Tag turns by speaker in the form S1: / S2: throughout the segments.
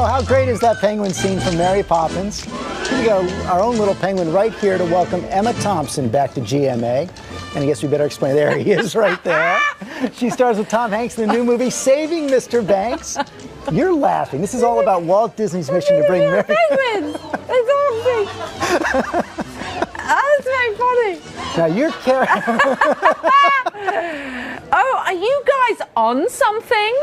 S1: Oh, how great is that penguin scene from Mary Poppins? We got our own little penguin right here to welcome Emma Thompson back to GMA. And I guess we better explain. There he is right there. She stars with Tom Hanks in the new movie, Saving Mr. Banks. You're laughing. This is all about Walt Disney's mission to bring Mary...
S2: Penguins! It's awesome! That's very funny.
S1: Now you're
S2: Oh, are you guys on something?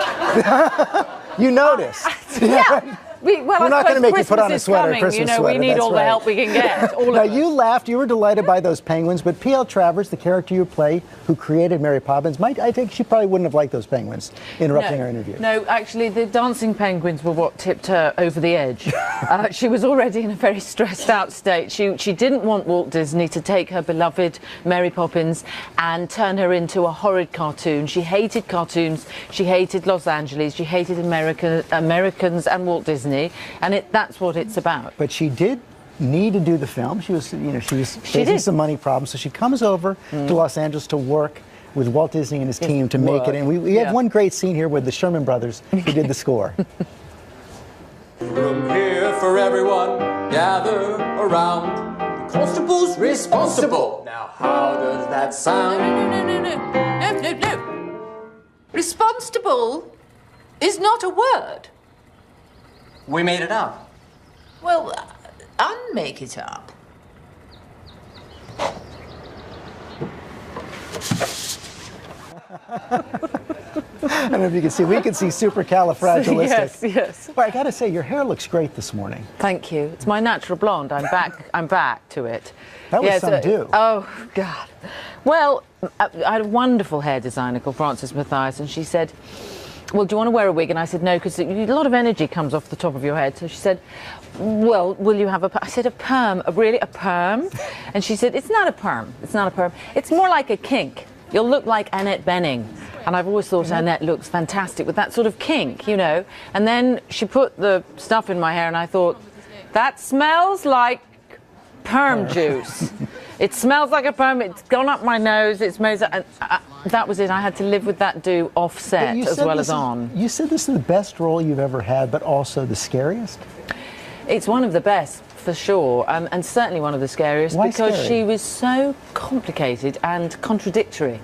S1: You notice.
S2: Yeah. We're
S1: not going to make you put on a sweater,
S2: coming.
S1: Christmas
S2: You know,
S1: sweater.
S2: we need
S1: That's
S2: all the help we can get. All
S1: now,
S2: of
S1: you
S2: us.
S1: laughed. You were delighted by those penguins, but P.L. Travers, the character you play, who created Mary Poppins, I think she probably wouldn't have liked those penguins interrupting our interview.
S2: No, actually, the dancing penguins were what tipped her over the edge. She was already in a very stressed out state. She didn't want Walt Disney to take her beloved Mary Poppins and turn her into a horrid cartoon. She hated cartoons. She hated Los Angeles. She hated Americans and Walt Disney. And that's what it's about.
S1: But she did need to do the film. She was facing some money problems, so she comes over to Los Angeles to work with Walt Disney and his team to make it. And we have one great scene here with the Sherman Brothers who did the score.
S3: Room here for everyone, gather around. The constable's responsible. Now, how does that sound?
S4: No. Responsible is not a word.
S3: We made it up.
S4: Well, unmake it up.
S1: I don't know if you can see. We can see supercalifragilistic.
S2: Yes.
S1: But I got to say, your hair looks great this morning.
S2: Thank you. It's my natural blonde. I'm back to it.
S1: That was some do.
S2: Oh, God. Well, I had a wonderful hair designer called Frances Mathias, and she said, well, do you want to wear a wig? And I said, no, because a lot of energy comes off the top of your head. So she said, well, will you have I said, a perm. Really, a perm? And she said, it's not a perm. It's not a perm. It's more like a kink. You'll look like Annette Bening. And I've always thought Annette looks fantastic with that sort of kink, you know. And then she put the stuff in my hair, and I thought, that smells like perm juice. It smells like a perm. It's gone up my nose. It smells. And that was it. I had to live with that do offset as well as on.
S1: You said this is the best role you've ever had, but also the scariest?
S2: It's one of the best, for sure, and certainly one of the scariest.
S1: Why
S2: because
S1: scary?
S2: she was so complicated and contradictory.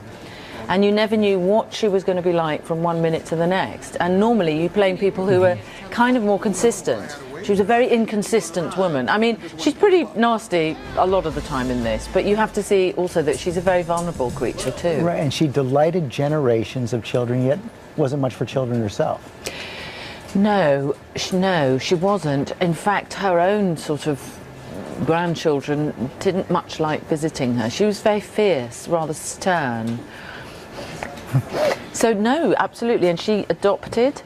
S2: And you never knew what she was going to be like from one minute to the next. And normally you play people who are kind of more consistent. She was a very inconsistent woman. I mean, she's pretty nasty a lot of the time in this, but you have to see also that she's a very vulnerable creature too.
S1: Right, and she delighted generations of children, yet wasn't much for children herself.
S2: No, she wasn't. In fact, her own sort of grandchildren didn't much like visiting her. She was very fierce, rather stern. So no, absolutely, and she adopted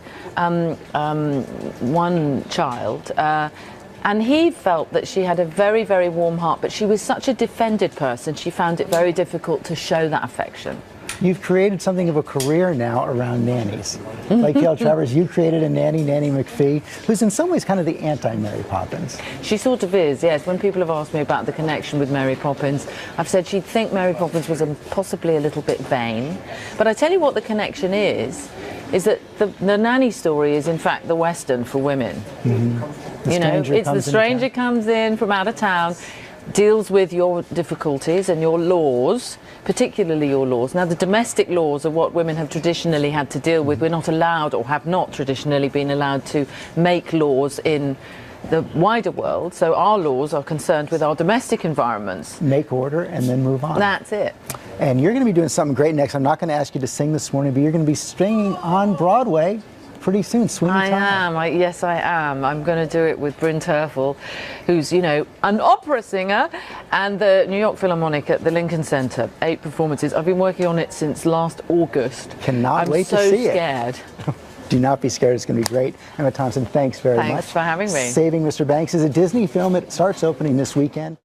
S2: one child, and he felt that she had a very, very warm heart, but she was such a defended person, she found it very difficult to show that affection.
S1: You've created something of a career now around nannies. Like P.L. Travers, you created a nanny, Nanny McPhee, who's in some ways kind of the anti-Mary Poppins.
S2: She sort of is, yes. When people have asked me about the connection with Mary Poppins, I've said she'd think Mary Poppins was possibly a little bit vain. But I tell you what the connection is that the nanny story is in fact the Western for women. You know, it's the stranger comes in from out of town, deals with your difficulties and your laws, particularly your laws. Now, the domestic laws are what women have traditionally had to deal with. We're not allowed, or have not traditionally been allowed, to make laws in the wider world. So our laws are concerned with our domestic environments.
S1: Make order and then move on.
S2: That's it.
S1: And you're going to be doing something great next. I'm not going to ask you to sing this morning, but you're going to be singing on Broadway pretty soon, Sweeney Todd.
S2: Yes, I am. I'm going to do it with Bryn Terfel, who's, you know, an opera singer, and the New York Philharmonic at the Lincoln Center. 8 performances. I've been working on it since last August.
S1: Cannot wait to see it.
S2: I'm so scared.
S1: Do not be scared. It's going to be great. Emma Thompson, thanks very much.
S2: Thanks for having me.
S1: Saving Mr. Banks is a Disney film. It starts opening this weekend.